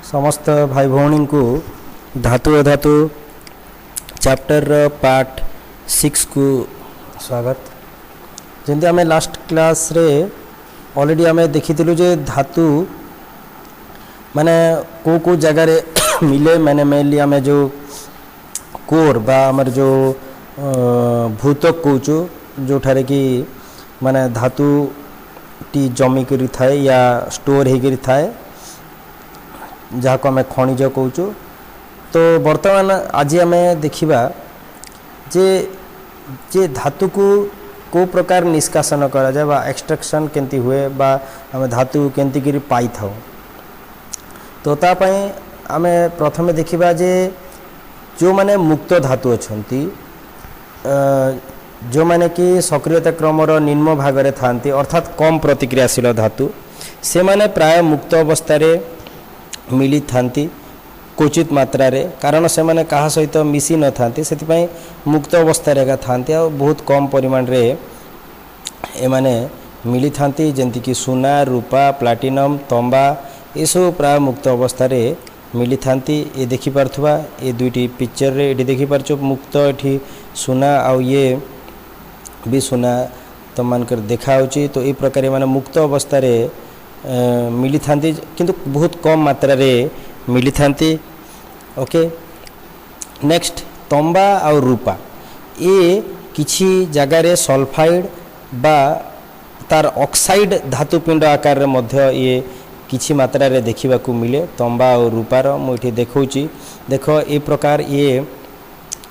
समस्त भाई भौणी को धातु अधातु चैप्टर पार्ट 6 को स्वागत। जमी आम लास्ट क्लास रे ऑलरेडी आम देखी जे धातु माने को जगार मिले मैंने मेनली आम जो कोर बा आमर जो भूतक कौचु जो ठारे कि माने धातु टी जमी करी थाए या स्टोर हो करी थाए जहाँ को आम खनिज कौचु। तो बर्तमान आज आम देखा जे धातु को प्रकार निष्कासन करा जाए बा एक्सट्रैक्शन केंती हुए बा आम धातु केंती करी पाई थाउ। तो तापाई आम प्रथमे देखा जे जो माने मुक्त धातु अच्छी जो माने कि सक्रियता क्रमर निम्न भागरे थांती अर्थात कम प्रतिक्रियाशील धातु से माने प्राय मुक्त अवस्था मिली थांती क्वचित मात्रा रे कारण से माने कहा सहित मिसी न थांती से मुक्त अवस्था रे थांती और बहुत कम परिमाण रे ए माने मिली थांती जंती कि सुना रूपा प्लाटिनम तंबा ये सब प्राय मुक्त अवस्था रे मिली थांती। ये देखि पारथुबा ये दुईटी पिक्चर रे एठी देखि पारछो मुक्त एठी सुना आउ ये भी सुना तो मानकर देखा होची। तो ये प्रकार माने मुक्त अवस्था रे मिली थांती किंतु बहुत कम मात्रा रे मिली थांती। ओके नेक्स्ट तंबा और रूपा ये किछि जगार सल्फाइड बा तार ऑक्साइड धातुपिंड आकार रे मध्य ये किछि मात्रा रे देखिबा को मिले तंबा और रूपार मुठी देखौची। देखो ए प्रकार ये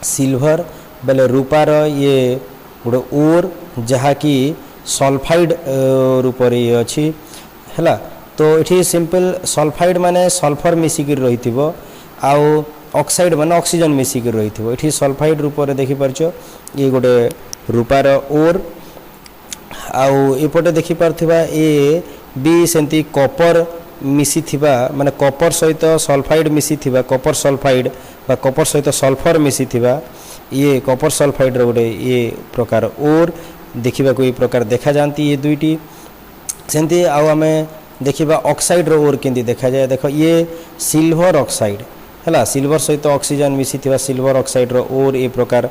सिल्वर बेले रूपार ये गोटे ओर जहा कि सल्फाइड रूप रे अछि हैला। तो ये सिंपल सल्फाइड माने सल्फर मिसिक रही आउ ऑक्साइड माने ऑक्सीजन मिसिक रही ये सल्फाइड रूप रे देखि परछो ये गोटे रूपार ओर आउ एपटे देखि पारथिबा ए बी सेंती कॉपर मिसी थिबा माने कॉपर सहित सल्फाइड मिसी थिबा कॉपर सल्फाइड बा कॉपर सहित सल्फर मिसी थिबा ये कॉपर सल्फाइड रो गोटे ये प्रकार ओर देखिबा को ये प्रकार देखा जानती ये दुईटी सेंती आउ आमे देखिबा ऑक्साइड रो ओर केंदी देखा जाए। देखो ये सिल्वर ऑक्साइड हैला सिल्वर सहित ऑक्सीजन मिसी थिबा सिल्वर ऑक्साइड रो ओर ये प्रकार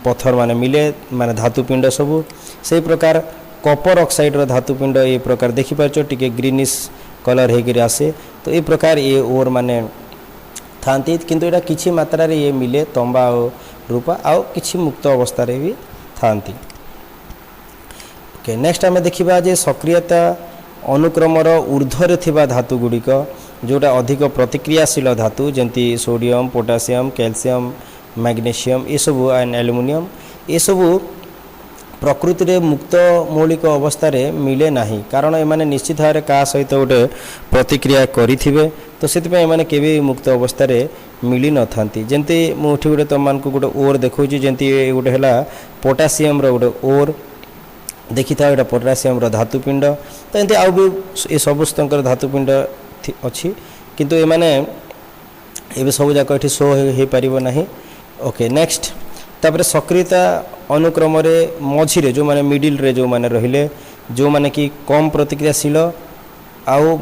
पत्थर माने मिले माने धातुपिंड सबु से प्रकार कॉपर ऑक्साइड रो धातुपिंड ये प्रकार देखि पारछो टिके ग्रीनिश कलर हे गिर आसे। तो ये प्रकार ये ओर माने थांती किंतु एटा किछि मात्रा रे ये मिले तंबा और रूपा आउ किछि मुक्त अवस्था रे भी थांती। ओके नेक्स्ट आमे देखिबा जे सक्रियता अनुक्रमर ऊर्ध्वरे थिबा धातु गुड़िक जोटा अधिक प्रतिक्रियाशील धातु जंती सोडियम पोटासियम कैल्शियम मैग्नीशियम ये सब एंड एल्युमिनियम ये सब प्रकृति रे मुक्त मौलिक अवस्था रे मिले नाही कारण एमाने निश्चित भाव का सहित गोटे प्रतिक्रिया करिथिबे। तो सेतिपय एमाने केबे मुक्त अवस्था रे मिली न थांती जंती मुठी गोटे तमान को गोटे ओर देखौची जंती गोटे हला पोटासियम रो गोटे ओर देखि था एटा पोटासियम रो धातुपिंड। तो एंते आउ भी ए सबस्तंकर धातुपिंड अछि किंतु एमाने एबे सब जाक एठी शो हे परिबो नाही। ओके नेक्स्ट तापर सक्रियता अनुक्रम रे मझी रे जो माने मिडिल रे जो माने रहिले जो माने कि कम प्रतिक्रियाशील आउ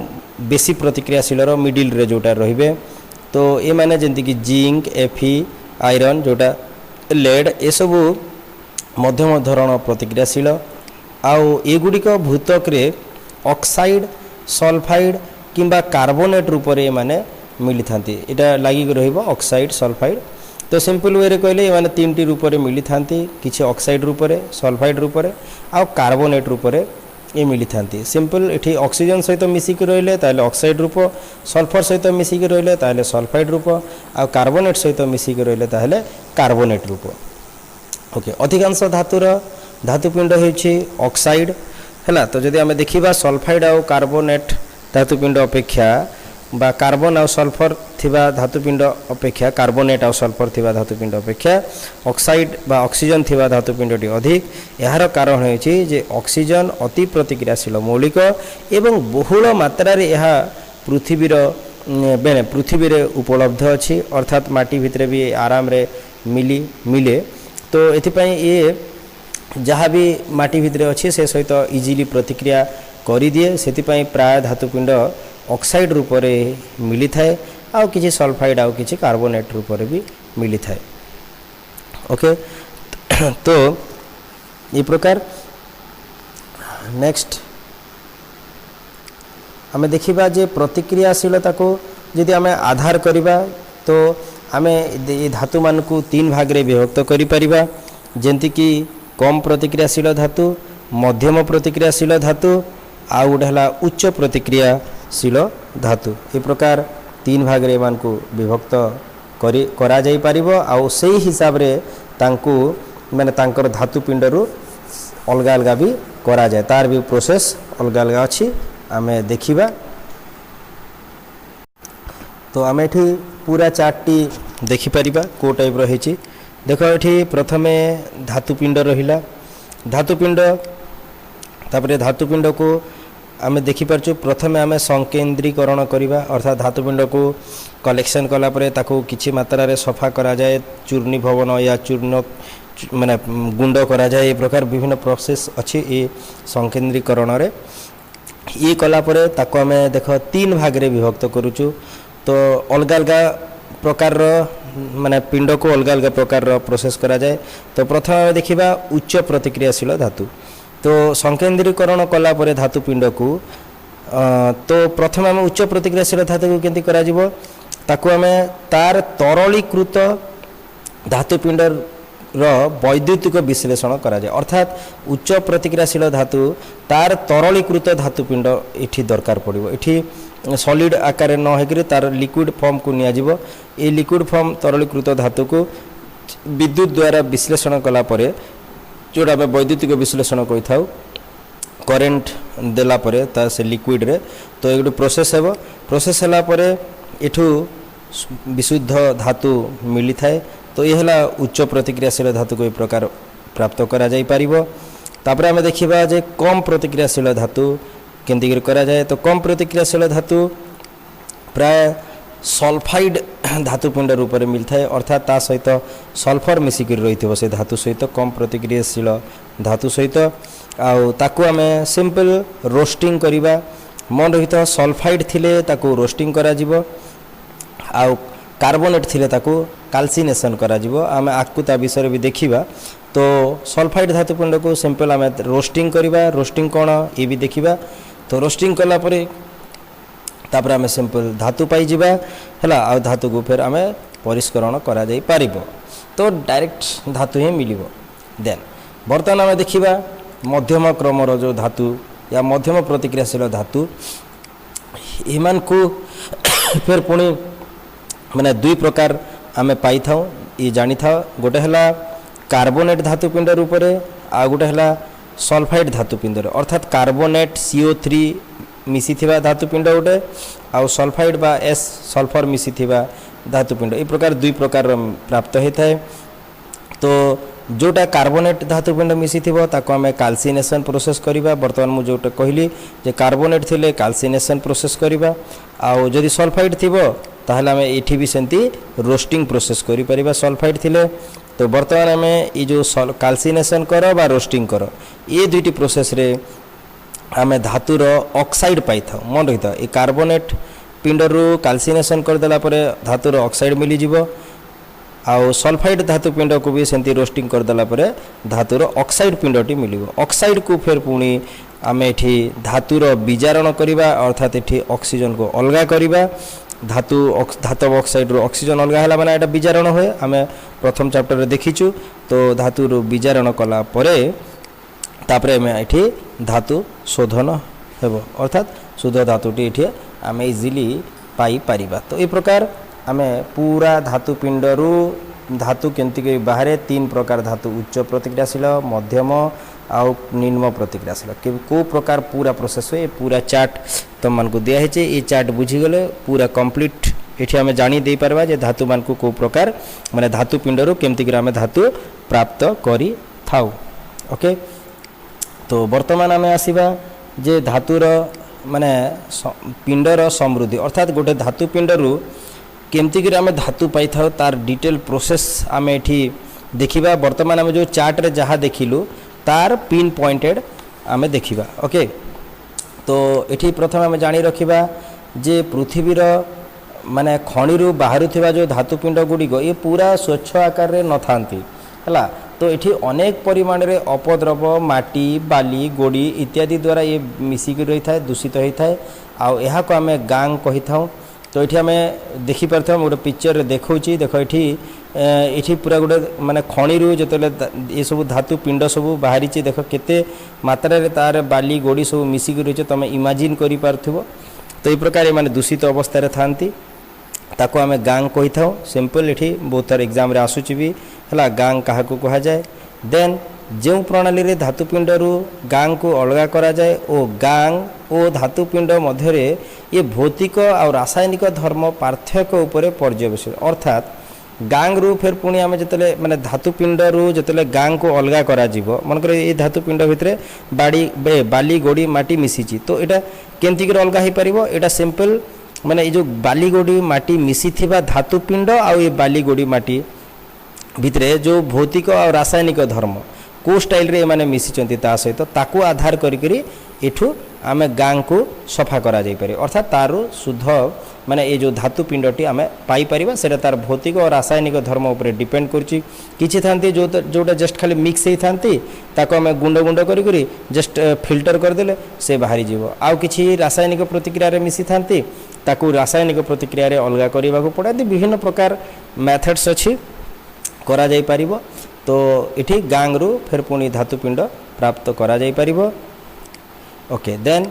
बेसी प्रतिक्रियाशील रो मिडिल रे जोटा रहिबे। तो ए माने जंती कि जिंक एफी आयरन जोटा लेड ए सब मध्यम धरण प्रतिक्रियाशील आउ एगुड़िक भूतक रे ऑक्साइड सल्फाइड किंबा कार्बोनेट रूप रे माने मिली थांती एटा लागी रहिबो ऑक्साइड सल्फाइड। तो सिंपल वे रे कहले माने तीनटी रूप रे मिली थांती किछि ऑक्साइड रूप रे सल्फाइड रूप रे आ कार्बोनेट रूप रे ये मिली थांती। सिंपल एठी ऑक्सीजन सहित मिसिक रहिले ताले ऑक्साइड रूप सल्फर सहित मिसिक रहिले ताले सल्फाइड रूप आ कार्बोनेट सहित मिसिक रहिले ताले कार्बोनेट रूप। ओके अधिकांश धातुर धातुपिंड होछि ऑक्साइड हैला। तो जदि आमे देखिबा सल्फाइड आ कार्बोनेट धातुपिंड अपेक्षा बा कार्बन आ सल्फर थिबा धातुपिंड अपेक्षा कार्बोनेट आ सल्फर थिबा धातुपिंड अपेक्षा ऑक्साइड बा ऑक्सीजन थिबा धातुपिंडटी अधिक। यार कारण होछि जे ऑक्सीजन अति प्रतिक्रियाशील मौलिक एवं बहुल मात्रा रे यह पृथ्वीर बेने पृथ्वी रे उपलब्ध अछि अर्थात माटी भितरे भी आराम रे मिले। तो एथिपई ये जहाँ भी माटी भितरे अच्छे से सहित इजिली प्रतिक्रिया करी दिए से प्राय धातुपिंड ऑक्साइड रूप में मिली थाए आउ किछि सल्फाइड आउ किछि कार्बोनेट रूप में भी मिली थाए। ओके तो ये प्रकार नेक्स्ट आमे देखिबा जे प्रतिक्रियाशीलता को यदि आमे आधार करिबा तो आमे ए धातु मान को तीन भाग रे विभक्त करि परिबा जेंति कि कम प्रतिक्रियाशील धातु मध्यम प्रतिक्रियाशील धातु आ गोटे हला उच्च प्रतिक्रियाशील धातु ए प्रकार तीन भाग रे मान को विभक्त करा जाई परिबो आ सेही हिसाब रे तांको माने तांकर धातु पिंडरू अलग अलग भी करा जाए तार भी प्रोसेस अलग अलग अच्छी आमे देखिबा। तो आमे एठी पूरा चार्टटी देखि परिबा को टाइप रही छी। देखो एठी प्रथमे धातुपिंड रहिला धातुपिंड तापरे धातुपिंड को आमे देखि परछु प्रथमे आमे संकेंद्रीकरण करिबा अर्थात धातुपिंड को कलेक्शन कला परे ताको किछि मात्रा रे सफा करा जाए चूर्णी भवन या चूर्ण माने गुंड करा जाए। ए प्रकार विभिन्न प्रोसेस अच्छी ये संकेंद्रीकरण रे ये कला परे ताको आमे देखो तीन भाग रे विभक्त करूछु। तो अलग अलग प्रकार माने पिंड को अलग अलग प्रकार प्रोसेस करा जाए। तो प्रथम देखिबा उच्च प्रतिक्रियाशील धातु। तो संकेंद्रीकरण कला परे धातु पिंड को तो प्रथम आम उच्च प्रतिक्रियाशील धातु को केंति करा जिवो ताको आमे तार तरलीकृत धातु पिंड वैद्युतिक विश्लेषण करा जाए अर्थात उच्च प्रतिक्रियाशील धातु तार तरलीकृत धातु पिंड इठी दरकार पड़िबो। इठी सॉलिड आकार न होकर तार लिक्विड फॉर्म को निया जिवो। ए लिक्विड फॉर्म तरलीकृत धातु को विद्युत द्वारा विश्लेषण कला परे जोड़ा आम वैद्युतिक विश्लेषण कहि थाउ करेंट देला परे ता से लिक्विड रे तो एक प्रोसेस हेबो। प्रोसेस हला परे एठू विशुद्ध धातु मिली थाए। तो ये हला उच्च प्रतिक्रियाशील धातु को प्रकार प्राप्त करा जाई परिबो। तापरे आमे देखिबा जे कम प्रतिक्रियाशील धातु केंति करा जाए। तो कम प्रतिक्रियाशील धातु प्राय सल्फाइड धातु पिंड रूप में मिलता है अर्थात ता सहित सल्फर मिसिक रही से धातु सहित कम प्रतिक्रियाशील धातु सहित आउ ताकू आमे सिंपल रोस्टिंग करिबा मन रही तो सल्फाइड थिले ताकू रोस्टिंग करा जिवो आउ कार्बोनेट थिले ताकू कैल्सिनेशन करा जिवो। आमे आकु ता विषय भी देखिबा। तो सल्फाइड धातु पिंड को सिंपल आमे रोस्टिंग करिबा। रोस्टिंग कोन ये भी देखिबा। तो रोस्टिंग कला परे तापर आमे सिंपल धातु पाई जिबा हला आ धातु को फिर आमे परिष्करण करा जाई पारिबो। तो डायरेक्ट धातु ही मिलिबो। देन बर्तमान आमे देखिबा मध्यम क्रमर जो धातु या मध्यम प्रतिक्रियाशील धातु इमान को फिर पुणी माने दुई प्रकार आमे पाई थाउ ये जानी था। गोटे हला कार्बोनेट धातु पिंड रूप रे आ गोटे हला सल्फाइड धातु पिंड रे अर्थात कार्बोनेट CO3 मिसी थिबा धातु पिंड गोटे आ सल्फाइड बा S सल्फर मिसी थिबा धातु पिंड ए प्रकार दुई प्रकार प्राप्त होता है। तो जोटा कार्बोनेट धातु पिंड मिसी थिबो ताको आमे कैल्सिनेशन प्रोसेस करिबा। वर्तमान मु जोटा कहली जे कार्बोनेट थिले कैल्सिनेशन प्रोसेस करिबा आ जदि सल्फाइड थिबो ताहले आमे एठी भी सेंती रोस्टिंग प्रोसेस करि परिबा सल्फाइड थिले। तो वर्तमान आमे ई जो कैल्सिनेशन करो बा रोस्टिंग करो ये दुईटी प्रोसेस रे आमे धातुर ऑक्साइड पाई था। मन रही था ये कार्बोनेट पिंडरू कैल्सिनेशन कर देला परे धातुर ऑक्साइड मिली जिवो आउ सल्फाइड धातु पिंड को भी सेंती रोस्टिंग कर देला परे धातुर ऑक्साइड पिंडटी मिलिबो। ऑक्साइड को फिर पुणी आमे एठी धातुर विजारण करिबा अर्थात एठी ऑक्सीजन को अलगा करिबा। धातव ऑक्साइड रो ऑक्सीजन अलगा हैला माने एटा विजारण होय आमे प्रथम चैप्टर रे देखिछु। तो धातुर विजारण कला परे तापरे में एठी धातु शोधन हेबो अर्थात शुद्ध धातुटी एठी आमे इजीली पाई परिबा। तो ए प्रकार आमे पूरा धातु पिंडरू धातु केंति के बाहर तीन प्रकार धातु उच्च प्रतिक्रियाशील मध्यम आउ निम्न प्रतिक्रियाशील को प्रकार पूरा प्रोसेस हुए पूरा चार्ट तुम मान को दिया है। ये चार्ट बुझीगले पूरा कंप्लीट ये आम जानी दे पारबा जे धातु मान को प्रकार माने धातु पिंडरू केमती आम धातु प्राप्त करी थाउ। ओके तो वर्तमान आम आसीबा जे धातुर माने पिंडर समृद्धि अर्थात गोटे धातु पिंडरू केमती आम धातु पाई थाउ तार डिटेल प्रोसेस आम एठी देखिबा। वर्तमान आम जो चार्ट रे जहाँ देखिलु तार पिन पॉइंटेड आम देखिबा। ओके तो एठी प्रथम आम जानी रखिबा जे पृथ्वीर माने खणिरू बाहरुथिबा जो धातुपिंड गुड़िक ये पूरा स्वच्छ आकार रे न थांती हला। तो ये अनेक परिमाण रे अपद्रव माटी बाली गोड़ी इत्यादि द्वारा ये मिसिक रही था दूषित होता है आउ यहाँ को आम गांग कही था। तो ये आम देखिपार गोटे पिक्चर देखा देख ये पूरा गोटे माने खणिरू जो ये सब धातु पिंड सब बाहरी देख केते मात्रा रे तार बाली गोड़ी सब मिसिक रही तुम इमाजिन करि पारथुबो। तो ये प्रकार माने दूषित अवस्था रे थांती ताको आमे गांग कही था। सिंपल ये बहुत सारे एग्जाम रे आसुची भी है गांग क्या कहा जाए। देन जो प्रणाली रे धातुपिंड रु गांग को अलग करा जाए ओ गांग ओ धातुपिंड मध्य ये भौतिक और रासायनिक धर्म पार्थक्य उपरे पर्यवेक्षण अर्थात गांग रु फिर पुणी आम जो माने धातुपिंड रु जो गांग को अलग करा जीवो मनकर ये धातुपिंड भितर बाली गोड़ी माटी मिसिची। तो यहाँ केमती अलग हो पार यहाँ सिंपल माने ये जो बाली गोड़ी माटी मिसी थिबा धातुपिंड आउ ये बाली गोड़ी माटी भितरे जो भौतिक और रासायनिक धर्म को स्टाइल रे माने मिसिचंती ता सहित ताकू आधार करी एठू आमे गांग को सफा करा जाई पारे अर्थात तारु शुद्ध माने ये जो धातुपिंडटी आमे पाई परिबा सेटा तार भौतिक और रासायनिक धर्म ऊपर डिपेंड करची। किछि थांती जोटा जस्ट खाली मिक्स ही थांती ताको आमे गुंड गुंड करी जस्ट फिल्टर कर देले से बाहरी जीवो। आउ किछि रासायनिक प्रतिक्रिया रे मिसी थांती ताकू रासायनिक प्रतिक्रिया रे अलगा करबा को पड़े। विभिन्न प्रकार मेथड्स अछि करा जाई परिबो। तो इठी गांग रु फिर पुणी धातुपिंड प्राप्त करा जाई परिबो। ओके देन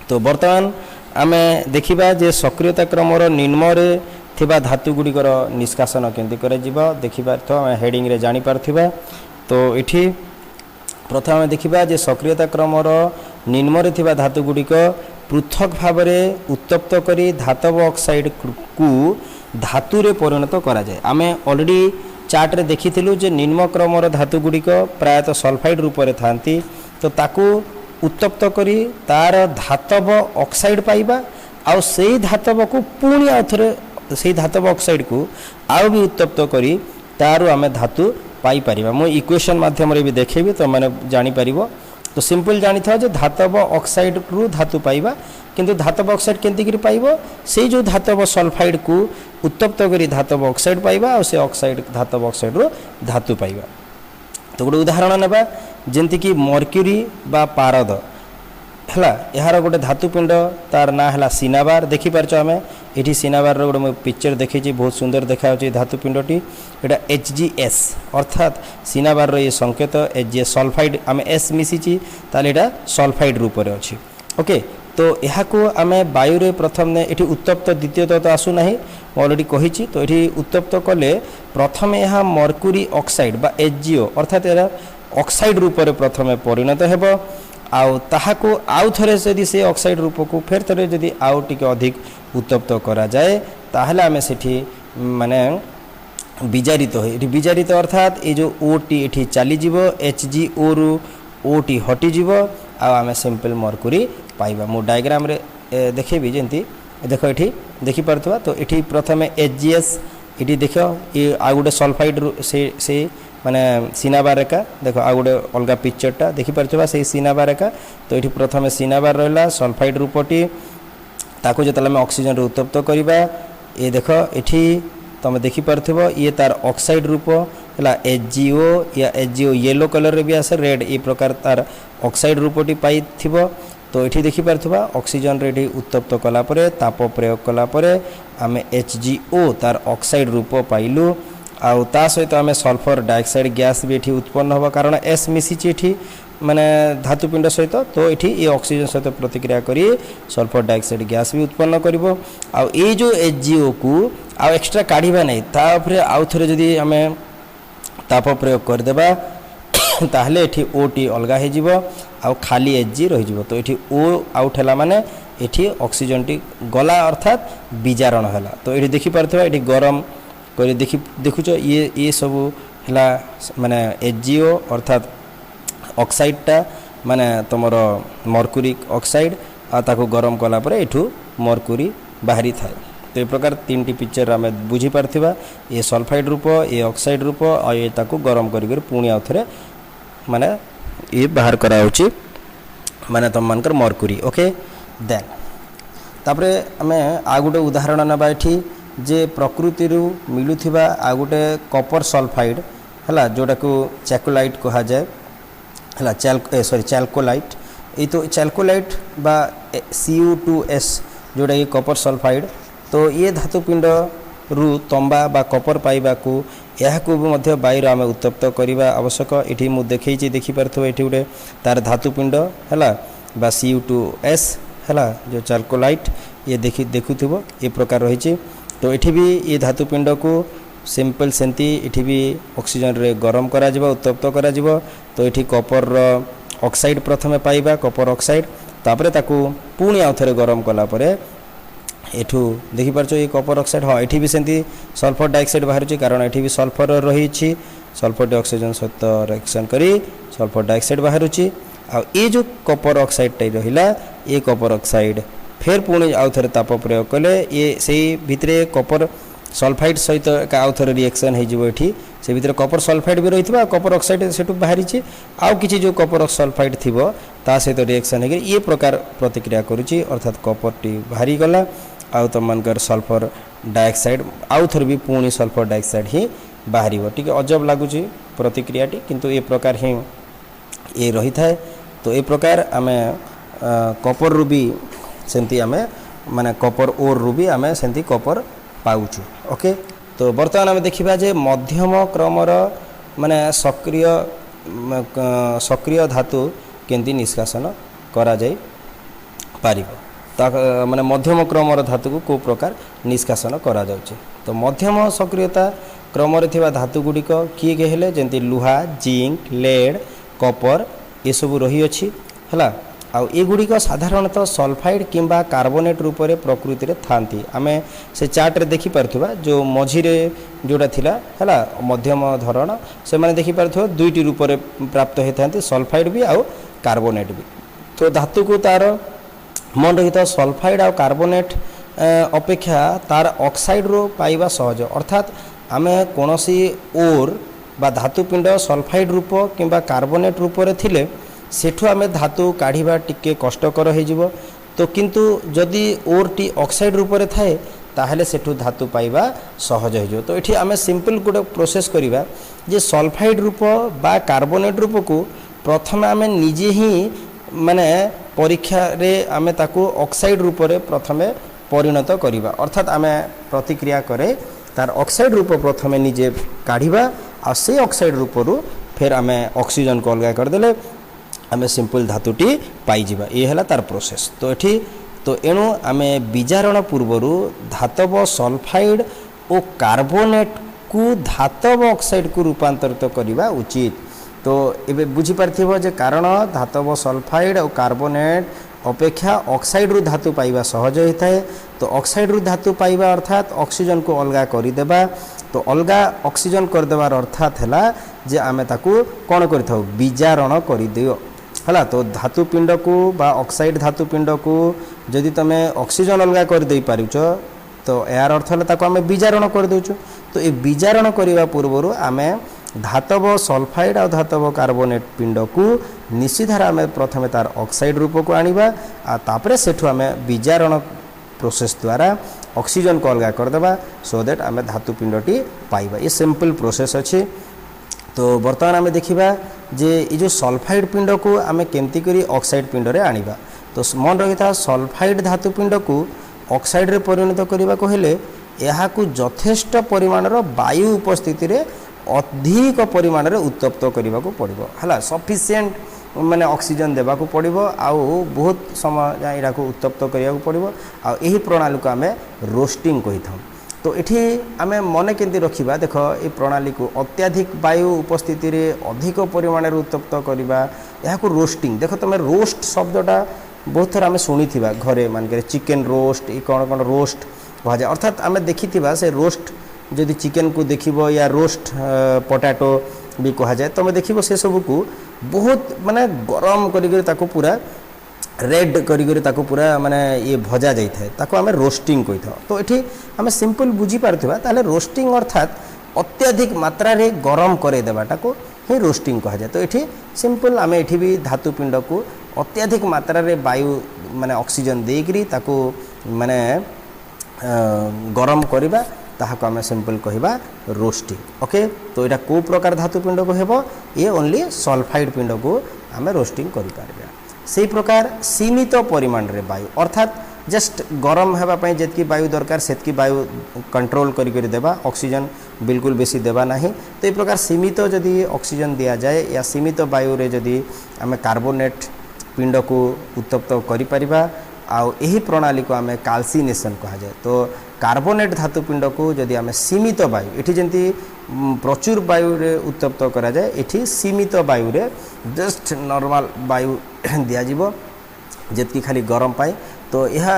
तो बर्तमान आमे देखिबा जे सक्रियता क्रमर निम्न रे थिबा धातु गुड़िकर निष्कासन केंति करे जिबा देखिबा तो आमे हेडिंग रे जानि पारथिबा। तो इठी प्रथम देखिबा जे सक्रियता क्रमर निम्न रे थिबा धातु गुड़िक पृथक भाव में उत्तप्त करी धातव ऑक्साइड को धातु रे परिणत करा जाए। आमे ऑलरेडी चार्ट रे देखिथिलु जे निम्न क्रमर धातु गुड़िक प्रायतः सल्फाइड रूप में थांती। तो ताकू उत्तप्त करी तार धातव ऑक्साइड पाइबा आउ सेही धातव को पुणी आउ थरे सेही धातव ऑक्साइड को आउ भी उत्तप्त करी तारु आमे धातु पाई परिबा। मो इक्वेशन माध्यम रे भी देखेबी तो माने जानि परिबो। तो सिंपल जानि था जे धातव ऑक्साइड रु धातु पाइबा किंतु धातव ऑक्साइड केंति करी पाइबो से जो धातव सल्फाइड को उत्तप्त करी धातव ऑक्साइड पाइबा और से ऑक्साइड धातव ऑक्साइड रु धातु पाइबा। तो गोटे उदाहरण नेबा जेंति कि मर्क्यूरी बा पारद हला यार गोटे धातुपिंड तार ना हला सिनाबार देखि पारछ। आमे एठी सिनाबार रो गोटे पिक्चर देखिछि बहुत सुंदर देखा धातुपिंडटी एटा HgS अर्थात सिनाबार रो ये संकेत HgS सल्फाइड आमे S मिसिछि ताले एटा सल्फाइड रूप रे अछि। ओके तो यहाँ को आमे वायु रे प्रथम ने एठी उत्तप्त द्वितीय तो आसु नाही ऑलरेडी कहिछि। तो एठी उत्तप्त कले प्रथम यहाँ मर्क्यूरी ऑक्साइड बा HgO अर्थात एरा ऑक्साइड रूप रे प्रथम परिणत हेबो आउ ताहाको आउ थरे यदि से ऑक्साइड रूप को फेर थरे यदि आउ टिके अधिक उत्तप्त करा जाए ताहले आमे सेठी माने विजारित हो एठी विजारित अर्थात ये जो OT एठी चली जीवो HgO रु OT हटि जीवो आ आमे सिंपल मर्क्यूरी पाइबा। मो डायग्राम रे देखेबी जेंती देखो एठी देखि परथवा। तो एठी प्रथमे HgS एठी देखो ये आ गोटे सल्फाइड से माने सिनाबार रेखा देखो आ गोटे अलग पिक्चरटा देखि परथवा से सिनाबार रेखा। तो ये प्रथम सिनाबार रहा सल्फाइड रूपटी ताको जो आम ऑक्सीजन रे उत्तप्त करवा ये देख ये तुम देखिपार ये तार ऑक्साइड रूप है HgO या HgO येलो कलर रे भी आसे रेड ये प्रकार तार ऑक्साइड रूपटी पाई। तो ये देखिपार ऑक्सीजन रे उत्तप्त कलापर ताप प्रयोग कलापर आम HgO तार ऑक्साइड रूप पाइलु आउ ता सहित आम सल्फर डाइऑक्साइड गैस भी ये उत्पन्न होगा कारण S मिसिची ये माने धातुपिंड सहित। तो ये ऑक्सीजन सहित प्रतिक्रिया करी सल्फर डाइऑक्साइड गैस भी उत्पन्न करिवो आउ ये जो HgO को आउ एक्स्ट्रा काढ़िबा नहीं तापरे आउ थरे जदी आम ताप प्रयोग कर देबा ताहले एठी OT अलगा हे जिवो आउ खाली Hg रहि जिवो। तो एठी O आउट हैला माने एठी ऑक्सीजन टी गला अर्थात विजारण हैला। तो एठी देखि परथबा एठी गरम कर देखुच ये सब हैला माने HgO अर्थात ऑक्साइडटा माने तुमर मर्क्यूरिक ऑक्साइड आ ताको गरम कला पर एठू मर्क्यूरी बाहरी थाए। तो ये प्रकार तीन टी पिक्चर आम बुझी पारथिबा ये सल्फाइड रूप ये ऑक्साइड रूप और ये ताको गरम कर पुणी आउ थरे माने ये बाहर करा होची माने तुम मानकर मर्क्यूरी। ओके देन तापरे आमे आ गोटे उदाहरण नबा एठी जे प्रकृति मिलुथिबा आ गोटे कॉपर सल्फाइड हला जोटा को चैकोलाइट कहा जाए हला चैल्कोलाइट ये तो चैल्कोलाइट बा Cu2S जोटा ये कॉपर सल्फाइड तो ये धातुपिंड रु तंबा बा कॉपर पाइबा को यह को भी मध्य बायर आम उत्तप्त करने आवश्यक ये मुझे देखी देखिपार ये गोटे तार धातुपिंड है बा Cu2S है जो चाल्कोलाइट ये देखुव ये प्रकार रही तो ये भी ये धातुपिंड को सिंपल सेमती ये भी ऑक्सीजन रे गरम करा जिवो उत्तप्त करा जिवो तो ये कॉपर ऑक्साइड प्रथमे पाइबा कॉपर ऑक्साइड तापरे ताकू पुणी आउ थे गरम कला परे एठू देखिपार ये कॉपर ऑक्साइड हाँ ये भी सेमती सल्फर डाइऑक्साइड बाहर कारण ये भी सल्फर रही सल्फर डाइऑक्सीजन सहित रिएक्शन करी सल्फर डाइऑक्साइड बाहर आ ये जो कॉपर ऑक्साइड टाइप रहिला ये कॉपर ऑक्साइड फिर पुणी आउ थे ताप प्रयोग कले ये से भितरे कॉपर सल्फाइड सहित आउ थे रिएक्शन हो से भितर कॉपर सल्फाइड भी रही है कॉपर ऑक्साइड से बाहरी आउ किसी जो कॉपर सल्फाइड थी ता सहित रिएक्शन हो ये प्रकार प्रतिक्रिया करुच्ची अर्थात कॉपर टी बाहरी गला आउ तुम मनकर सल्फर डाइऑक्साइड आउ थर भी पुणी सल्फर डाइऑक्साइड ही बाहर टी अजब लगुच प्रतिक्रियाटी किंतु ये प्रकार ही ये रही थाए तो ये प्रकार आमे कॉपर रु भी सेमती आमे माने कॉपर ओर रु भी आमे सेमती कॉपर पाउछु ओके। तो बर्तमान आमे देखिबा जे मध्यम क्रमर माने सक्रिय धातु केंती निष्कासन करा जाई पारिबो माने मध्यम क्रमर धातु को प्रकार निष्कासन करा जाउछि तो मध्यम सक्रियता क्रम रे थिबा धातु गुडिक किए के हेले जेंती लुहा जिंक लेड कॉपर ये सब रही अछि हला आ एगुड़िक साधारणतः सल्फाइड किंबा कार्बोनेट रूप में प्रकृति रे थांती आमे से चार्ट रे देखि पारथुबा जो मझिरे जोड़ा थिला हला मध्यम धरण से माने देखि पारथुबा दुईटी रूप में प्राप्त होता सल्फाइड भी आ कार्बोनेट भी तो धातु को तार मन रही था सल्फाइड आ कार्बोनेट अपेक्षा तार ऑक्साइड रो पाइबा सहज अर्थात आमे कोनोसी ओर बा धातुपिंड सल्फाइड रूप किंबा कार्बोनेट रूप रे थिले सेठु आमे धातु काढ़ीबा टिके कष्टकर हो जिवो तो किंतु जदि ओर टी ऑक्साइड रूप रे थाए ताहले सेठु धातु पाइबा सहज हो तो ये आमे सिंपल गोटे प्रोसेस करिबा जे सल्फाइड रूप बा कार्बोनेट रूप को प्रथम आमे निजे ही माने परीक्षा रे आमे ताकू ऑक्साइड रूप रे प्रथमे परिणत करिबा अर्थात आमे प्रतिक्रिया करे तार ऑक्साइड रूप प्रथमे निजे काढ़ीबा आ से ऑक्साइड रूप रु फिर आमे ऑक्सीजन को अलग कर देले आमे सिंपल धातुटी पाई जिबा ये हला तार प्रोसेस तो एठी तो एणु आमे विजारण पूर्वरु धातव सल्फाइड और कार्बोनेट को धातव ऑक्साइड को रूपांतरित करवा उचित तो एबे बुझी पारथिबो जे कारण धातव सल्फाइड और कार्बोनेट अपेक्षा ऑक्साइड रु धातु पाइबा सहज होता है तो ऑक्साइड रु धातु पाइबा अर्थात ऑक्सीजन को अलगा करदेबा तो अलगा ऑक्सीजन करदेबार अर्थात है जे आमे ताकू कौन कर विजारण करदियो है तो धातु पिंड को बा ऑक्साइड धातु पिंड को जदि तुम ऑक्सीजन अलगा कर दे पारुछ तो यार अर्थ है ताको आमे विजारण कर देउछु तो ये विजारण करने पूर्व आमे धातव सल्फाइड और धातव कार्बोनेट पिंड को निश्चिधारा आमे प्रथमे तार ऑक्साइड रूप को आनिबा आ तापरे सेठु आमे विजारण प्रोसेस द्वारा ऑक्सीजन को अलगा करदेबा सो दैट आमे धातु पिंडटी पाइबा ये सिंपल प्रोसेस अच्छी तो बर्तमान आमे देखिबा जे ये जो सल्फाइड पिंड को आमे केमती करी ऑक्साइड पिंड रे आनिबा तो मन रही था सल्फाइड धातु पिंड को ऑक्साइड रे परिणत करने को हेले यहा को यथेष्ट परिमाण वायु उपस्थिति रे अधिक परिमाण रे उत्तप्त करने को पड़ो है सफिशिएंट माने ऑक्सीजन देवा को पड़ो आउ बहुत समय यहाँ को उत्तप्त करने को पड़ो आ यही प्रणाली को आमे रोस्टिंग कही था तो ये आमे मन केंती रखिबा देख ये प्रणाली को अत्याधिक वायु उपस्थिति रे अधिक परिमाण रे उत्तप्त करवा यहाँ को रोस्टिंग देख तुम रोस्ट शब्दटा बहुत थर आमे शुणी घरे मानक चिकेन रोस्ट ये कौन कौन रोस्ट कह जाए अर्थात आमे देखी से रोस्ट जदि चिकेन को देखिबो या रोस्ट पोटैटो भी कह जाए तुम देखिबो से सब को बहुत माने गरम करी पूरा रेड करी पूरा माने ये भजा जाई थाए ताको आमे रोस्टिंग कही था तो ये आमे सिंपल बुझी पारथिबा ताले रोस्टिंग अर्थात अत्याधिक मात्रा रे गरम करे देबाटा को ही रोस्टिंग कह जाए तो ये सिंपल आमे एठी भी धातु पिंड को अत्याधिक मात्रा रे वायु माने ऑक्सीजन देकरी ताको माने गरम करवा ताहाको आमे सिंपल कहवा रोस्टिंग। ओके, तो यहाँ को प्रकार धातु पिंड को हेबो, ये ओनली सल्फाइड पिंड को आमे रोस्टिंग करि पारबा। सेही प्रकार सीमित परिमाण रे वायु अर्थात जस्ट गरम हेबापी जितकी वायु दरकार सेतकी वायु कंट्रोल करी देबा, ऑक्सीजन बिल्कुल बेसी देबा नहीं। तो ये प्रकार सीमित जदि ऑक्सीजन दिया जाए या सीमित वायु रे जदि आमे कार्बोनेट पिंड को उत्तप्त करि परिबा आउ यही प्रणाली को आमे काल्सिनेशन कहा जाए। तो कार्बोनेट धातु पिंड को जदि आमे सीमित वायु एठी जंती प्रचुर वायु रे उत्तप्त करा जाए, एठी सीमित वायु रे जस्ट नॉर्मल वायु दिया जीवो जेतकी खाली गरम पाए। तो यह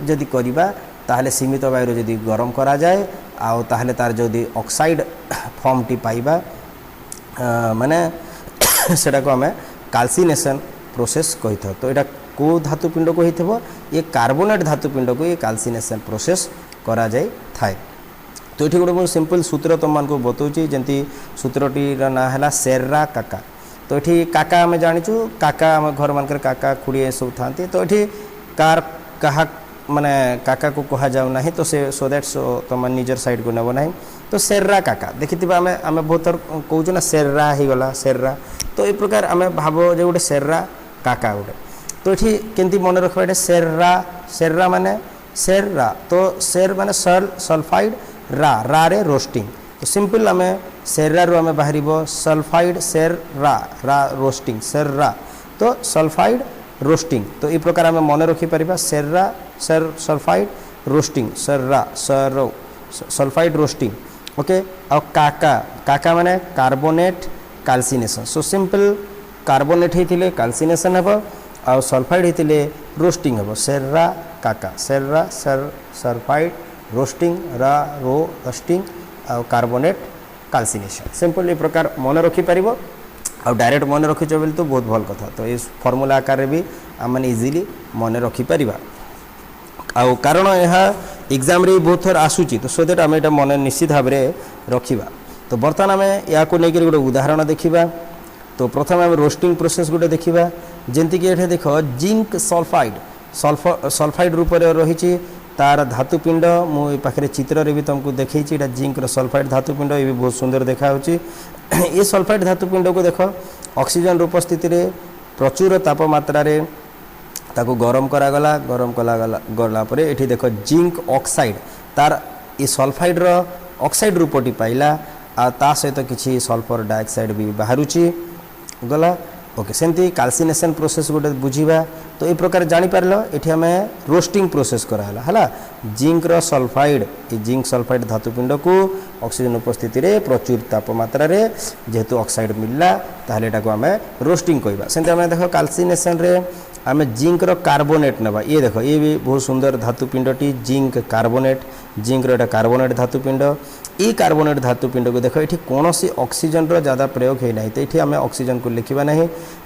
जदि करिबा ताहले सीमित वायु रे जदि गरम करा जाए आउ ताहले तार जदि ऑक्साइड फॉर्म टी पाइबा माने सेटा को आमे काल्सिनेशन प्रोसेस कहि था। तो एटा को धातु पिंड को होइथबो, ये कार्बोनेट धातु पिंड को ये काल्सिनेशन प्रोसेस करा जाय थाए। तो ये गोटे सिंपल सूत्र तुम मान को बताऊँगी, जमी सूत्रटी ना है सेर्रा काका। तो ये काका आम जाचु, काका आम घर मान काका खुड़ी सब था। तो ये कार क्या माने काका को कह जाऊ ना, तो से सो दैट तुम निजर साइड को नब ना। तो सेर्रा काका देखी आम आम बहुत थर कहूँ ना सेर्रा हो गला सेर्रा। तो ये प्रकार आम भाव जो गोटे सेर्रा काका गोटे। तो ये केमती मन रखा सेर्रा, सेर्रा माने सेर्रा। तो सेर माने सल्फाइड रा रे रोस्टिंग। तो सिंपल आम सेर्रा रू आम बाहर सल्फाइड सेर्रा रा रोस्टिंग सेर्रा। तो सल्फाइड रोस्टिंग। तो ये प्रकार आम मन रखिपर सेर्रा सेर सल्फाइड रोस्टिंग सेर्रा सर सल्फाइड रोस्टिंग। ओके, आ काका काका माने carbonate calcination. So simple carbonate होते काल्सिनेशन हे आ सल्फाइड होते रोस्टिंग हे सेर्रा काका सेर्रा सर सल्फाइड रोस्टिंग रा रो रोस्टिंग आ कार्बोनेट काल्सिनेशन। सिंपल ये प्रकार मन रखिपर आ डायरेक्ट मन रखिच बोले तो बहुत भल कथा। तो ये फर्मूला आकार भी आम इजिली मन रखिपर आ कारण यह एग्जाम रे बहुत थर आसूची। तो सो दैट आम ये मन निश्चित भाव में रखा। तो बर्तमान आम या लेकर गोटे उदाहरण देखा। तो प्रथम आम रोस्टिंग प्रोसेस गोटे देखा, जमती कि ये देख जिंक सल्फाइड सल्फाइड रूप में रही तार धातुपिंड मु पाखे चित्र रे भी तुमको देखी। जिंक सल्फाइड धातुपिंड ये भी बहुत सुंदर देखा। ये सल्फाइड धातुपिंड को देख ऑक्सीजन उपस्थिति रे प्रचुर तापमात्रा रे ताको गरम करागला। गरम गला परे एठी देख जिंक ऑक्साइड तार ये सल्फाइड रो ऑक्साइड रूपटी पाइला आ ता सहित किसी सल्फर डाइऑक्साइड भी बाहरुची गला। ओके, सेमती काल्सिनेशन प्रोसेस गोटे बुझीबा। तो ये प्रकार जानी पारलो एठी हमें रोस्टिंग प्रोसेस कराला हला। जिंक रो सल्फाइड ये जिंक सल्फाइड धातुपिंड को ऑक्सीजन उपस्थिति रे प्रचुर तापमात्रा रे जेहेतु ऑक्साइड मिलला ताहले एटा को हमें रोस्टिंग कहबा। सेमती हमें देखो काल्सिनेशन रे आम जिंक रो कार्बोनेट नबा। ये देखो ये भी बहुत सुंदर धातुपिंडटी जिंक कार्बोनेट। जिंक रो कार्बोनेट धातुपिंड। ये कार्बोनेट धातुपिंड को देख ये कौन सी ऑक्सीजन रो ज़्यादा प्रयोग है ना। तो ये आम ऑक्सीजन को लिखा ना।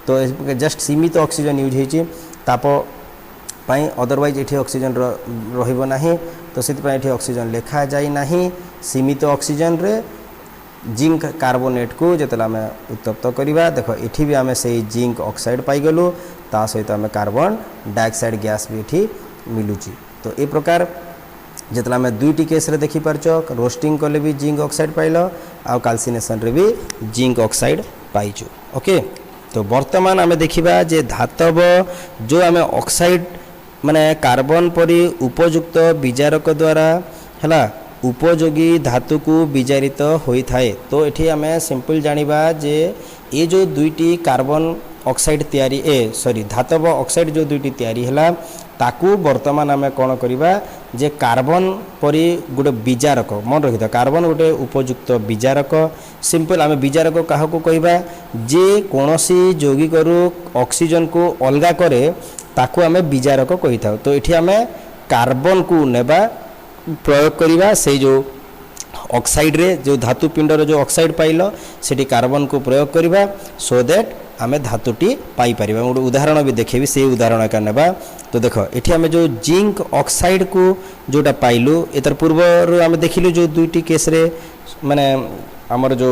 तो जस्ट सीमित ऑक्सीजन यूज होती ताप पाई, अदरवाइज ये ऑक्सीजन रहिबो नाही। तो से ऑक्सीजन लिखा जाए ना। सीमित ऑक्सीजन रे जिंक कार्बोनेट को जिते आम उत्तप्त करवा देख ये भी आम से जिंक ऑक्साइड पाईगलु ता सहित आम कार्बन डाइऑक्साइड गैस भी ये मिलूची। तो ये प्रकार जिते आम दुईटी केस रे देखी पारच रोस्टिंग कले भी जिंक ऑक्साइड पाइल आ काल्सिनेशन रे भी जिंक ऑक्साइड पाइचु। ओके, तो वर्तमान आम देखा जे धातव जो आम ऑक्साइड माने कार्बन परी उपयुक्त विजारक द्वारा है उपयोगी धातु को विजारित होता है। तो ये आम सिंपल जानिबा जे ये जो दुईटी कार्बन ऑक्साइड तैयारी सॉरी धातव ऑक्साइड जो दुईटी तैयारी है ताकू वर्तमान आम कौन करवा जे कार्बन परी गोटे विजारक मन रखी था। कार्बन गोटे उपयुक्त विजारक। सिंपल आम विजारक क्या कहवा जे कौन सी यौगिक ऑक्सीजन को अलगा करे ताकू आम विजारक कही था। तो ये आम कार्बन को नेबा प्रयोग करवा से जो ऑक्साइड रे जो धातुपिंडर जो ऑक्साइड पाइल से कार्बन को प्रयोग करवा सो दैट आम धातुटी पाई परिबा। गोटे उदाहरण भी देखेबी से उदाहरण का नेबा। तो देख ये आम जो जिंक ऑक्साइड को जोटा पाइलु एतर पूर्व आम देखिलु जो दुईटी केस रे माने आमर जो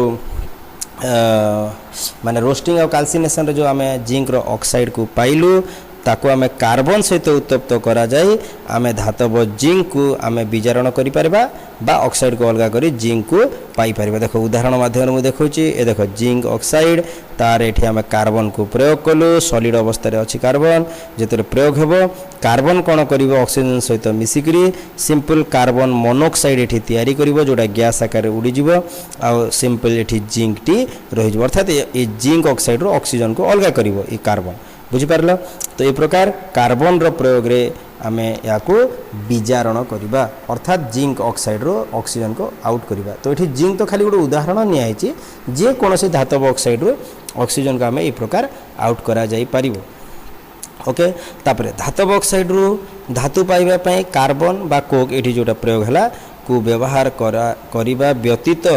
माने रोस्टिंग और काल्सिनेशन जो आम जिंक रो ऑक्साइड को पाइलु ताको आमे कार्बन सहित उत्तप्त करा जाए आमे धातव जिंक को आमे विजारण करि परिबा बा ऑक्साइड को अलगा करी जिंक को पाई परिबा। देखो उदाहरण माध्यम मु देखौची ए देखो जिंक ऑक्साइड तार एठी आमे कार्बन को प्रयोग कलु सॉलिड अवस्था रे अछि कार्बन जेतरे प्रयोग हेबो कार्बन कोन करिवो ऑक्सीजन सहित मिसिकरी सिंपल कार्बन मोनोऑक्साइड एठी तयारी करिवो जोडा गैस आकार रे उडी जिवो आ सिंपल एठी जिंक टी रहि जिवो अर्थात ए जिंक ऑक्साइड रो ऑक्सीजन को अलगा करिवो ए कार्बन बुझी पारलो। तो ए प्रकार कार्बन रो प्रयोग रे आमे याको विजारण करिबा अर्थात जिंक ऑक्साइड रो ऑक्सीजन को आउट करिबा। तो एठी जिंक तो खाली गोटे उदाहरण नि आइछि जे कोनोसी धातव ऑक्साइड रो ऑक्सीजन को आमे ए प्रकार आउट करा जाई परिबो। ओके तापरे धातव ऑक्साइड रो धातु पाइबा पय कार्बन बा कोक एठी जोटा प्रयोग हला को व्यवहार करिबा व्यतीत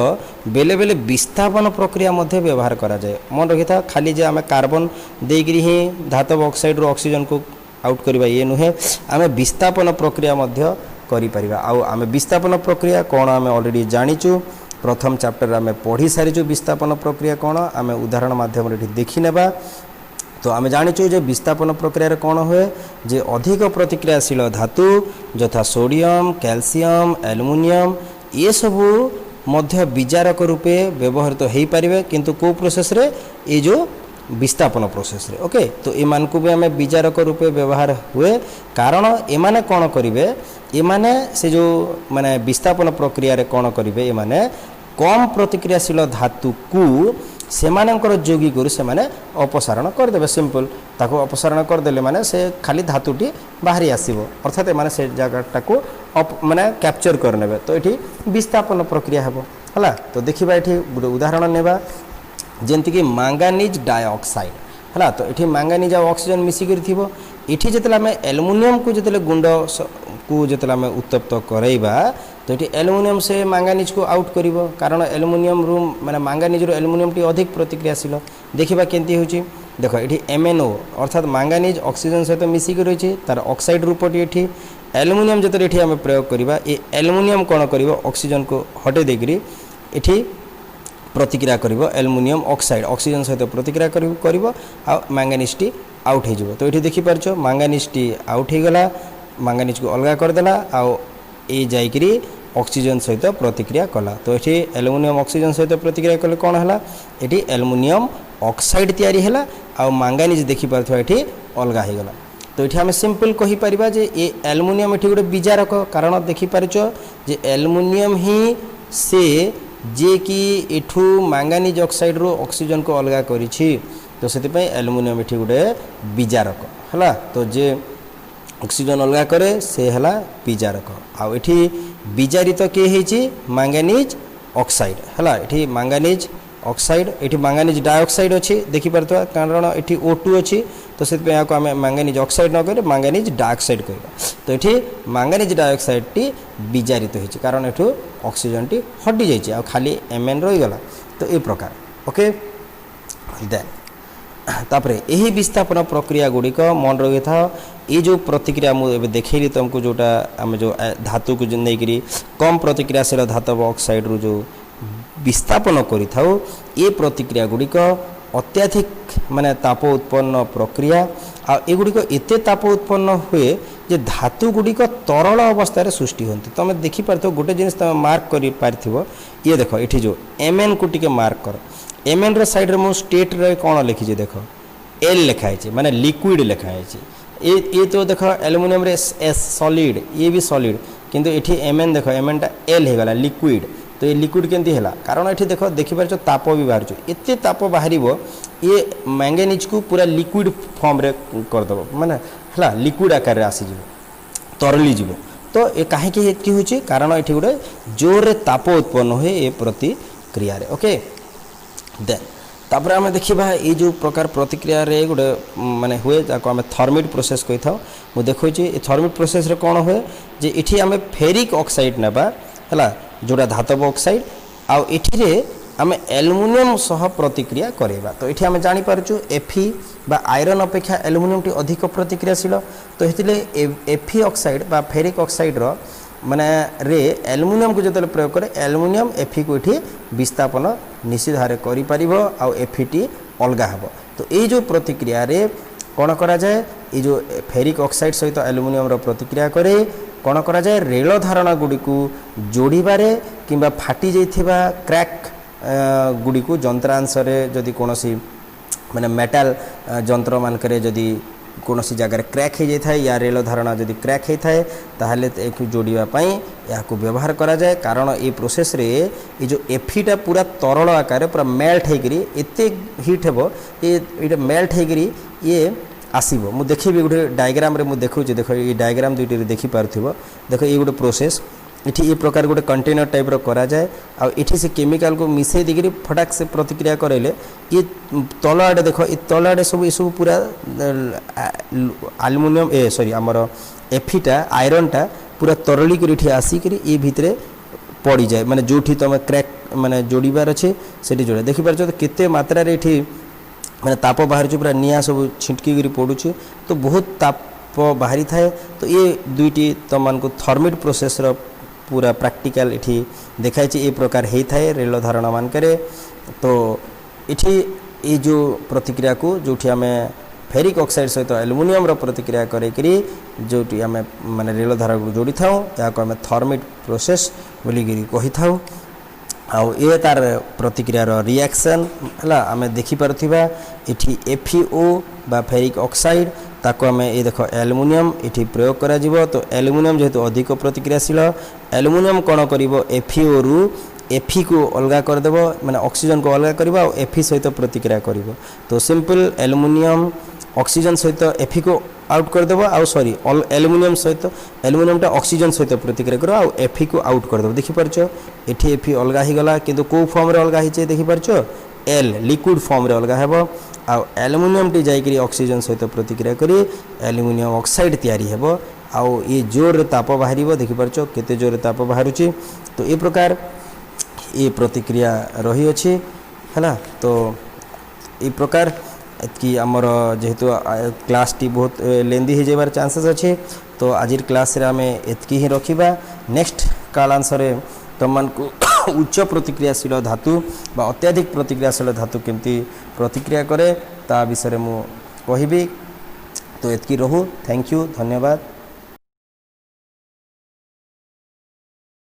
बेले बेले विस्थापन प्रक्रिया मध्य व्यवहार करा जाए। मन रखिथा खाली जे आमे कार्बन देगिरी ही धातव ऑक्साइड रो ऑक्सीजन को आउट करिबा ये नुहे आमे विस्थापन प्रक्रिया मध्य करि परिबा। आउ आमे विस्थापन प्रक्रिया कोन आमे ऑलरेडी जानिचु प्रथम चैप्टर आमे पढ़ी सारिचु विस्थापन प्रक्रिया कोन आमे उदाहरण माध्यम रे देखि नेबा। तो आमे जानिचु जे विस्थापन प्रक्रिया रे कोन होए जे अधिक प्रतिक्रियाशील धातु यथा सोडियम कैल्शियम एल्युमिनियम ये सबु मध्य विजारक रूपे व्यवहृत हेई परिबे किंतु को प्रोसेस रे ए जो विस्थापन प्रोसेस रे। ओके तो एमान को भी आमे विजारक रूपे व्यवहार हुए कारण एमाने कोन करिवे एमाने से जो माने विस्थापन प्रक्रिया रे कोन करिवे एमाने कम प्रतिक्रियाशील धातु को सेमानकर जोगी करू से माने अपसारण कर देबे सिंपल ताको अपसारण कर देले माने से खाली धातुटी बाहरी आसीबो अर्थात माने से जगहटा को माने कैप्चर कर नेबे। तो एठी विस्थापन प्रक्रिया हेबो हला। तो देखिबा एठी गुटे उदाहरण नेबा जेंति कि मैंगानीज डाइऑक्साइड हला। तो एठी मैंगानीज आ ऑक्सीजन मिसी करी थिबो एठी जेतला में एल्युमिनियम को जेतले गुंड को जेतला में उत्तप्त करैबा तो ये एल्युमिनियम से मैंगानीज को आउट करिवो कारण एल्युमिनियम रूम माने मैंगानीज रो एल्युमिनियम टी अधिक प्रतिक्रियाशील देखिबा केंती होची। देखो एठी MnO अर्थात मैंगानीज ऑक्सीजन सहित मिसी के रहिछि तार ऑक्साइड रूपटी एठी एल्युमिनियम जेतरे एठी हम प्रयोग करिबा ए एल्युमिनियम कोन करिवो ऑक्सीजन को हटे देकरी एठी प्रतिक्रिया करिवो एल्युमिनियम ऑक्साइड ऑक्सीजन सहित प्रतिक्रिया करिवो आ मैंगानीज टी आउट हे जिवो। तो एठी देखि परछो मैंगानीज टी आउट हे गला मैंगानीज को अलगा कर देला आ ए जाइकरी ऑक्सीजन सहित प्रतिक्रिया कला। तो ये एल्युमिनियम ऑक्सीजन सहित प्रतिक्रिया कले कौन है ये एल्युमिनियम ऑक्साइड तैयारी है आ मैंगानीज देखि पारथवा ये अलगा हो गला। तो ये आम सिंपल कहि परिबा जे ये एल्युमिनियम ये गोटे विजारक कारण देखि पारछ जे एल्युमिनियम ही से जे कि एठू मैंगानीज ऑक्साइड रो ऑक्सीजन को अलगा करिछि तो सेति पय एल्युमिनियम ये गोटे विजारक हला। तो जे ऑक्सीजन अलगा करे से हला विजारक आ एठी विजारित के हेछि मैंगानीज ऑक्साइड हला। एठी मैंगानीज ऑक्साइड एठी मैंगानीज डाइऑक्साइड अछि देखि परतवा कारण एठी O2 अछि तो सेति पे याको हमें मैंगानीज ऑक्साइड न करे मैंगानीज डाइऑक्साइड कहबा। तो एठी मैंगानीज डाइऑक्साइड टी विजारित हेछि कारण एठू ऑक्सीजन टी हटि जाइछि आ खाली Mn रहि गला। तो ए प्रकार ओके देन तापरे यही विस्थापन प्रक्रिया गुड़िक मन रही था ये जो प्रतिक्रिया मुझे देखली तुमको जोटा आम जो धातु को नहीं कम प्रतिक्रियाशील धातव ऑक्साइड रू जो विस्थापन करिथाउ ये प्रतिक्रिया गुड़िक अत्याधिक माने ताप उत्पन्न प्रक्रिया आ एगुड़िक एते ताप उत्पन्न हुए जे धातु गुड़िक तरल अवस्था रे सृष्टि होती। तुम देखिपार गोटे जिनिस तुम मार्क कर पार ये देख ये जो Mn को टिके मार्क कर Mn रे साइड रे मु स्टेट रे कौन लिखी देख L लिखाई माने लिक्विड लिखाई ये तो देख एल्युमिनियम रे S सॉलिड ये भी सॉलिड किंतु एठी Mn देख Mn टा L हे गला लिक्विड। तो ये लिक्विड केंती हैला कारण एठी देख देखि पारछ ताप भी बाहर एते ताप बाहरिबो ये मैंगानीज को पूरा लिक्विड फॉर्म रे कर दबो माने हला लिक्विड आकार रे आसी जिवो तरली जिवो। तो ये काहे कि एति होची कारण एठी गुडे जोर रे ताप उत्पन्न होए ए प्रतिक्रिया रे। ओके देन तापर आम देखा ये जो प्रकार प्रतिक्रिया रे गोटे माने हुए जाको आम थर्मिट प्रोसेस कही था मुझे देखी थर्मिट प्रोसेस रे कौन हुए जे इठी आम फेरिक ऑक्साइड नेबा है जोड़ा धातव ऑक्साइड आउ इठिरे आम एल्युमिनियम सह प्रतिक्रिया करेबा। तो ये आम जापर Fe बा आयरन अपेक्षा एल्युमिनियम टी अधिक प्रतिक्रियाशील। तो ये Fe ऑक्साइड बा फेरिक ऑक्साइड रो माने रे एल्युमिनियम को जो प्रयोग करे एल्युमिनियम Fe को ये विस्थापन निश्चित भाव करि परिबो आ Fe टी अलगा हेबो। तो ये जो प्रतिक्रिया रे कौन करा जाए ये जो फेरिक ऑक्साइड सहित एल्युमिनियम प्रतिक्रिया करे कौन करा जाए रेल धारणा गुड़ी को जोड़बारे किंबा फाटी जाइथिबा क्रैक गुड़ी को जंत्रांश जदि कौन माने मेटाल जंत्र मानकरे जदि कौन जगार क्रैक हो जाए या रेल धारणा जदि क्रैक होता है ताहले एक जोड़ापी या व्यवहार करा जाए कारण ये प्रोसेस रे ये जो एफीटा पूरा तरल आकार पूरा मेल्ट होकर एत हिट हे ये मेल्ट होकर ये आसब मु देखी गोटे डायग्राम रे मु देखुची देख ये डायग्राम दुईटी देखिपार देख ये गोटे प्रोसेस इठी ये प्रकार गोटे कंटेनर टाइप रो करा जाए आ इठी से केमिकल को मिसई देकरी फटाक से प्रतिक्रिया करेले ये तल आड़े देख ये तल आड़े सब ये सब पूरा एल्युमिनियम सॉरी आमर एफीटा आयरनटा पूरा तरली कर आसिक ये भितरे पड़ जाए माने जोठी तुम क्रैक माने जोड़बार अच्छे से जोड़ा देखिपार तो केते मात्रा रे इठी माने ताप बाहर पूरा निआ सब छिटकी पड़ुची तो बहुत ताप बाहरी थाए तो ये दुईटी तुम मानक थर्मिट प्रोसेस रो पूरा प्रैक्टिकल इठी देखाई ये प्रकार होता है रेल धारणा मानकरे तो इठी ये जो प्रतिक्रिया को जो आम फेरिक ऑक्साइड सहित एल्युमिनियम प्रतिक्रिया करी जो आम माने रेल धारा को जोड़ी था या आम थर्मिट प्रोसेस बोलिकी कही था आउ ये तार प्रतिक्रिया रिएक्शन है आम देखिपार इठी एफईओ बा फेरिक ऑक्साइड ताको आम ये देख एल्युमिनियम इठी प्रयोग करा जिवो तो एल्युमिनियम जेहेतु अधिक प्रतिक्रियाशील एल्युमिनियम कौन कर एफईओ रु एफी को अलग करदेव माने ऑक्सीजन को अलग करवा और एफी सहित प्रतिक्रिया कर तो सिंपल एल्युमिनियम ऑक्सीजन सहित एफी को आउट करदेव आउ सॉरी एल्युमिनियम सहित एल्युमिनियमटा ऑक्सीजन सहित प्रतिक्रिया कर आउ एफी को आउट करदेव देखिपार एठी एफी अलग हो गला किंतु को फॉर्म रे अलग होइछे देखिपार एल लिक्विड फॉर्म रे अलग हेबो आउ एल्युमिनियम टी जाइकरी ऑक्सीजन सहित प्रतिक्रिया करी एल्युमिनियम ऑक्साइड तैयारी हेबो आउ ये जोर ताप बाहर देखिपार केते जोर ताप बाहरुची तो ये प्रकार ये प्रतिक्रिया रही अच्छी है तो ये प्रकार कि आमर जेहेतु क्लास टी बहुत लेंदी हो जाबार चांसेस अच्छे तो आज क्लास रे आमे एतकी ही रखिबा नेक्स्ट कालांश रे तुम को उच्च प्रतिक्रियाशील धातु बा अत्याधिक प्रतिक्रियाशील धातु केमती प्रतिक्रिया करे ता विषय मु कहिबी तो एतकी रहू थैंक यू धन्यवाद।